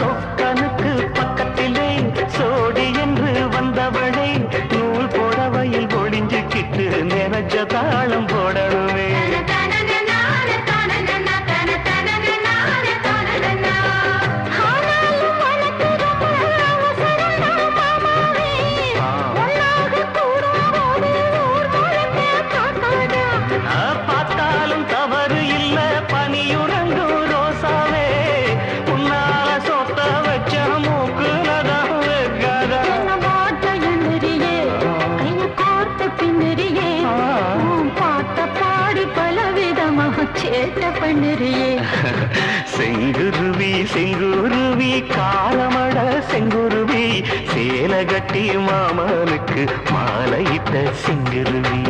சொக்கனுக்கு பக்கத்திலே சோடி என்று வந்தவளே நூல் புடவையில் ஒளிஞ்சுக்கிட்டு நினைச்ச தாளம் போடணுமே. பார்த்தாலும் தவறு இல்ல பனியுறங்கும் ரோசாவே உன்னால சொத்த வச்ச மூக்குலதான் வைக்காத பாடி பலவிதமாக சேட்ட பண்ணுறியே. செங்குருவி செங்குருவி காலமட செங்குருவி சேல கட்டி மாமனுக்கு மாலையிட்ட செங்குருவி.